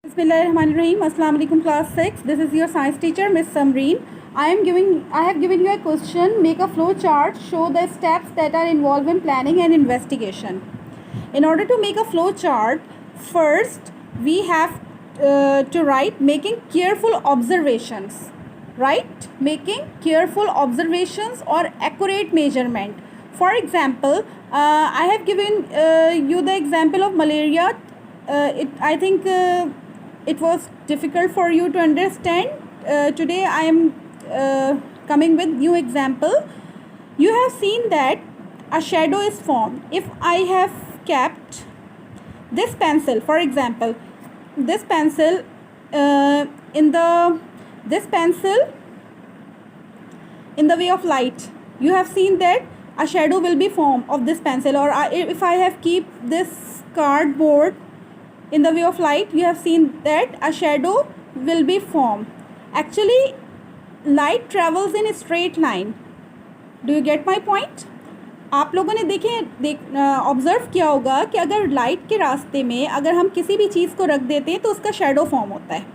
Bismillahirrahmanirrahim. Assalamu alaikum class 6. This is your science teacher Miss Samreen. I have given you a question. Make a flow chart. Show the steps that are involved in planning and investigation. In order to make a flow chart, first we have to write making careful observations. Right? Making careful observations or accurate measurement. For example, I have given you the example of malaria. I think it was difficult for you to understand. Today I am coming with new example. You have seen that a shadow is formed. If I have kept this pencil, for example, this pencil in the way of light, you have seen that a shadow will be formed of this pencil. Or if I have keep this cardboard in the way of light, you have seen that a shadow will be formed. Actually, light travels in a straight line. Do you get my point? आप लोगों ने observe किया होगा कि अगर light के रास्ते में अगर हम किसी भी चीज़ को रख देते हैं तो उसका शेडो फॉर्म होता है.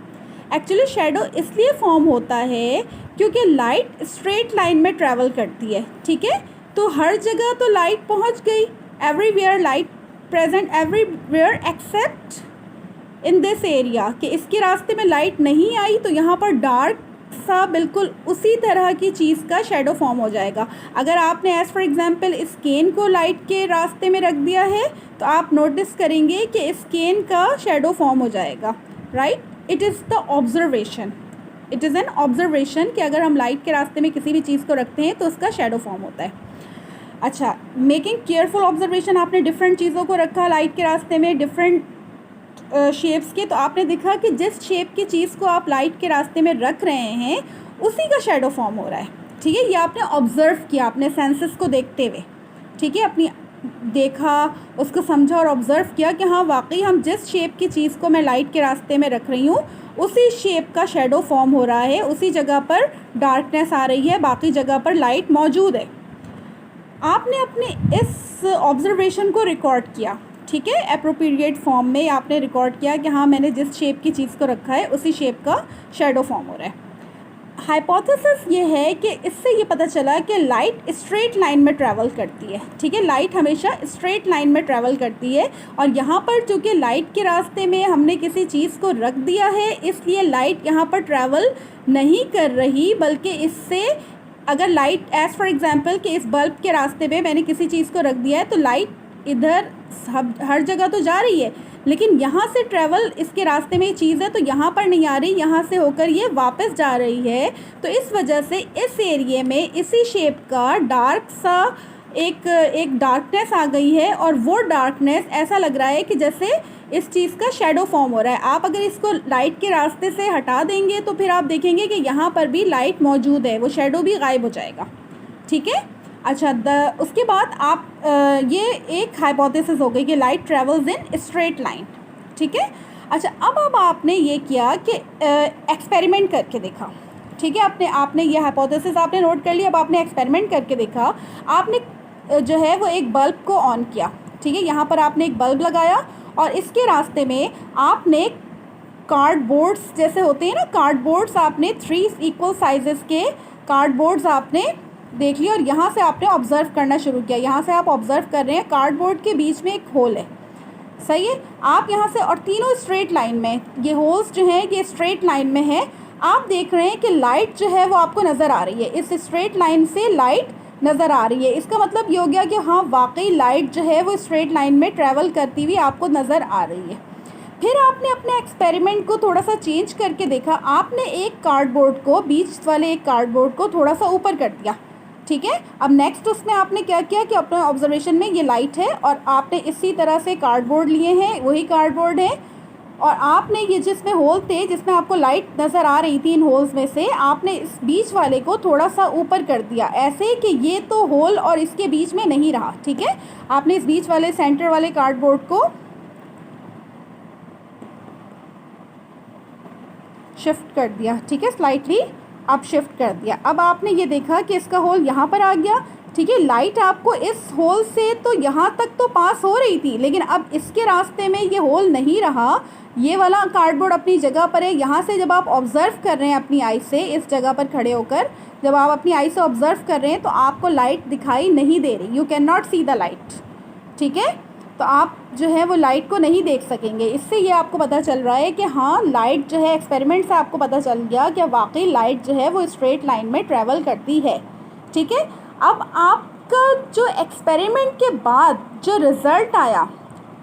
एक्चुअली शेडो इसलिए फॉर्म होता है क्योंकि लाइट स्ट्रेट लाइन में ट्रैवल करती है. ठीक है, तो हर जगह तो लाइट पहुंच गई. Everywhere light present everywhere except in this area, कि इसके रास्ते में लाइट नहीं आई तो यहाँ पर डार्क सा बिल्कुल उसी तरह की चीज़ का शेडो फॉर्म हो जाएगा. अगर आपने एज फॉर एग्जांपल इस केन को लाइट के रास्ते में रख दिया है तो आप नोटिस करेंगे कि इस केन का शेडो फॉर्म हो जाएगा. Right, it is the observation. It is an observation कि अगर हम लाइट के रास्ते में किसी भी चीज़ को रखते हैं तो उसका शेडो फॉर्म होता है. अच्छा, मेकिंग केयरफुल ऑब्जर्वेशन, आपने डिफरेंट चीज़ों को रखा लाइट के रास्ते में, डिफरेंट शेप्स के, तो आपने देखा कि जिस शेप की चीज़ को आप लाइट के रास्ते में रख रहे हैं उसी का शेडो फॉर्म हो रहा है. ठीक है, ये आपने ऑब्ज़र्व किया अपने सेंसेस को देखते हुए. ठीक है, अपनी देखा, उसको समझा और ऑब्ज़र्व किया कि हाँ वाकई हम जिस शेप की चीज़ को मैं लाइट के रास्ते में रख रही हूँ उसी शेप का शेडो फॉर्म हो रहा है, उसी जगह पर डार्कनेस आ रही है, बाकी जगह पर लाइट मौजूद है. आपने अपने इस ऑब्ज़र्वेशन को रिकॉर्ड किया. ठीक है, एप्रोप्रिएट फॉर्म में आपने रिकॉर्ड किया कि हाँ मैंने जिस शेप की चीज़ को रखा है उसी शेप का शेडो फॉर्म हो रहा है. हाइपोथेसिस ये है कि इससे ये पता चला कि लाइट स्ट्रेट लाइन में ट्रैवल करती है. ठीक है, लाइट हमेशा स्ट्रेट लाइन में ट्रैवल करती है और यहाँ पर चूँकि लाइट के रास्ते में हमने किसी चीज़ को रख दिया है इसलिए लाइट यहाँ पर ट्रैवल नहीं कर रही, बल्कि इससे अगर लाइट एज फॉर एग्जांपल कि इस बल्ब के रास्ते में मैंने किसी चीज़ को रख दिया है तो लाइट इधर हर जगह तो जा रही है, लेकिन यहाँ से ट्रैवल इसके रास्ते में ये चीज़ है तो यहाँ पर नहीं आ रही, यहाँ से होकर ये वापस जा रही है. तो इस वजह से इस एरिए में इसी शेप का डार्क सा एक डार्कनेस आ गई है और वो डार्कनेस ऐसा लग रहा है कि जैसे इस चीज़ का शेडो फॉर्म हो रहा है. आप अगर इसको लाइट के रास्ते से हटा देंगे तो फिर आप देखेंगे कि यहाँ पर भी लाइट मौजूद है, वो शेडो भी गायब हो जाएगा. ठीक है. अच्छा, उसके बाद आप ये एक हाइपोथेसिस हो गई कि light travels in straight line. ठीक है. अच्छा, अब आपने ये किया कि एक्सपेरिमेंट करके देखा. ठीक है, आपने ये हाइपोथेसिस आपने नोट कर लिया. अब आपने एक्सपेरिमेंट करके देखा. आपने जो है वो एक बल्ब को ऑन किया. ठीक है, यहाँ पर आपने एक बल्ब लगाया और इसके रास्ते में आपने कार्डबोर्ड्स जैसे होते हैं ना, कार्डबोर्ड्स आपने 3 इक्वल साइजेस के कार्डबोर्ड्स आपने देख लिया और यहाँ से आपने ऑब्ज़र्व करना शुरू किया. यहाँ से आप ऑब्ज़र्व कर रहे हैं कार्डबोर्ड के बीच में एक होल है. सही है, आप यहाँ से और तीनों स्ट्रेट लाइन में, ये होल्स जो हैं ये स्ट्रेट लाइन में है. आप देख रहे हैं कि लाइट जो है वो आपको नज़र आ रही है, इस स्ट्रेट लाइन से लाइट नज़र आ रही है. इसका मतलब ये हो गया कि हाँ वाकई लाइट जो है वो स्ट्रेट लाइन में ट्रैवल करती हुई आपको नज़र आ रही है. फिर आपने अपने एक्सपेरिमेंट को थोड़ा सा चेंज करके देखा. आपने एक कार्डबोर्ड को, बीच वाले एक कार्डबोर्ड को थोड़ा सा ऊपर कर दिया. ठीक है, अब नेक्स्ट उसमें आपने क्या किया कि अपने ऑब्जर्वेशन में ये लाइट है और आपने इसी तरह से कार्डबोर्ड लिए हैं, वही कार्डबोर्ड है, और आपने ये जिसमें होल थे जिसमें आपको लाइट नज़र आ रही थी इन होल्स में से, आपने इस बीच वाले को थोड़ा सा ऊपर कर दिया ऐसे कि ये तो होल और इसके बीच में नहीं रहा. ठीक है, आपने इस बीच वाले सेंटर वाले कार्डबोर्ड को शिफ्ट कर दिया. ठीक है, स्लाइटली अब शिफ्ट कर दिया. अब आपने ये देखा कि इसका होल यहाँ पर आ गया ठीक है, लाइट आपको इस होल से तो यहाँ तक तो पास हो रही थी, लेकिन अब इसके रास्ते में ये होल नहीं रहा, ये वाला कार्डबोर्ड अपनी जगह पर है। यहाँ से जब आप ऑब्ज़र्व कर रहे हैं अपनी आई से, इस जगह पर खड़े होकर जब आप अपनी आई से ऑब्ज़र्व कर रहे हैं तो आपको लाइट दिखाई नहीं दे रही, you can not see the light. ठीक है, तो आप जो है वो लाइट को नहीं देख सकेंगे। इससे ये आपको पता चल रहा है कि हाँ, लाइट जो है, एक्सपेरिमेंट से आपको पता चल गया कि वाकई लाइट जो है वो स्ट्रेट लाइन में ट्रैवल करती है। ठीक है, अब आपका जो एक्सपेरिमेंट के बाद जो रिज़ल्ट आया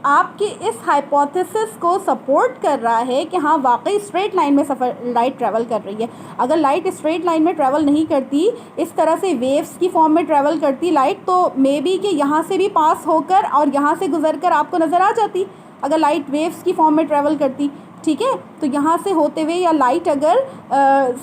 आपकी इस हाइपोथेसिस को सपोर्ट कर रहा है कि हाँ, वाकई स्ट्रेट लाइन में लाइट ट्रैवल कर रही है। अगर लाइट स्ट्रेट लाइन में ट्रैवल नहीं करती, इस तरह से वेव्स की फॉर्म में ट्रैवल करती लाइट, तो मे बी कि यहाँ से भी पास होकर और यहाँ से गुजर कर आपको नज़र आ जाती, अगर लाइट वेव्स की फॉर्म में ट्रैवल करती। ठीक है, तो यहाँ से होते हुए या लाइट अगर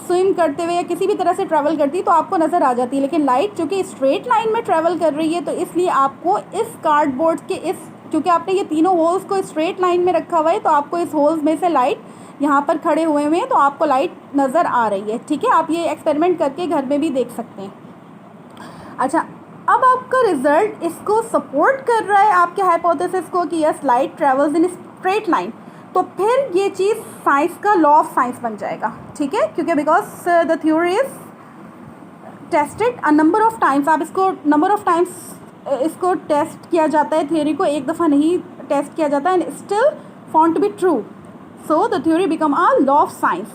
स्विम करते हुए या किसी भी तरह से ट्रैवल करती तो आपको नज़र आ जाती, लेकिन लाइट चूँकि स्ट्रेट लाइन में ट्रैवल कर रही है तो इसलिए आपको इस कार्डबोर्ड के इस, क्योंकि आपने ये तीनों होल्स को स्ट्रेट लाइन में रखा हुआ है, तो आपको इस होल्स में से लाइट, यहाँ पर खड़े हुए हैं तो आपको लाइट नज़र आ रही है। ठीक है, आप ये एक्सपेरिमेंट करके घर में भी देख सकते हैं। अच्छा, अब आपका रिज़ल्ट इसको सपोर्ट कर रहा है आपके हाइपोथेसिस को कि yes, light travels in straight line, तो फिर ये चीज़ साइंस का लॉ ऑफ साइंस बन जाएगा। ठीक है, क्योंकि because the theory is tested a number of times, आप इसको नंबर ऑफ टाइम्स इसको टेस्ट किया जाता है, थ्योरी को एक दफ़ा नहीं टेस्ट किया जाता है, and still found to be true, so the theory become a law of science,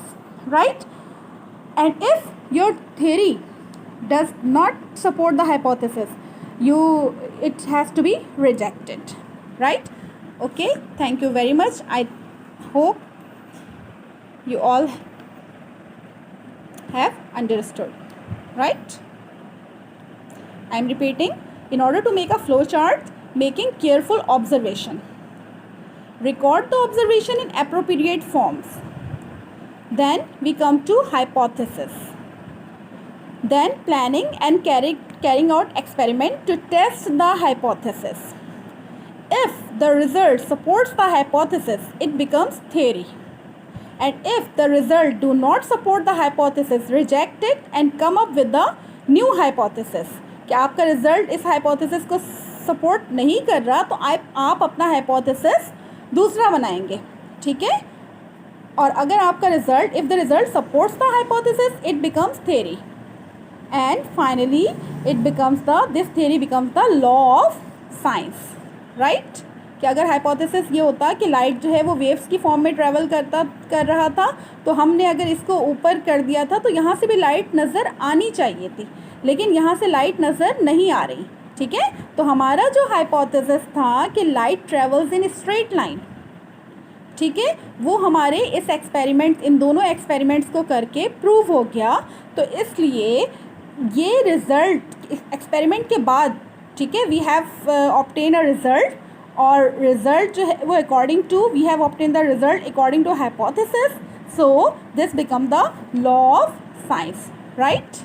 right. And if your theory does not support the hypothesis, it has to be rejected, right? Okay, thank you very much. I hope you all have understood, right? I am repeating, in order to make a flow chart, making careful observation, record the observation in appropriate forms, then we come to hypothesis, then planning and carrying out experiment to test the hypothesis. If the result supports the hypothesis, it becomes theory, and if the result do not support the hypothesis, reject it and come up with the new hypothesis. कि आपका result इस hypothesis को support नहीं कर रहा तो आप अपना हाइपोथेसिस दूसरा बनाएंगे। ठीक है, और अगर आपका result, if the result supports the hypothesis, it becomes theory, and finally this theory becomes the law of science, right? कि अगर हाइपोथेसिस ये होता कि लाइट जो है वो वेव्स की फॉर्म में ट्रैवल कर रहा था, तो हमने अगर इसको ऊपर कर दिया था तो यहाँ से भी लाइट नज़र आनी चाहिए थी, लेकिन यहाँ से लाइट नज़र नहीं आ रही। ठीक है, तो हमारा जो हाइपोथेसिस था कि light travels in straight line, ठीक है, वो हमारे इस एक्सपेरिमेंट, इन दोनों एक्सपेरिमेंट्स को करके प्रूव हो गया। तो इसलिए ये रिज़ल्ट एक्सपेरिमेंट के बाद, ठीक है, we have obtain a result, और रिज़ल्ट जो है वो according to, we have obtain the result according to hypothesis, so this become the law of science, right.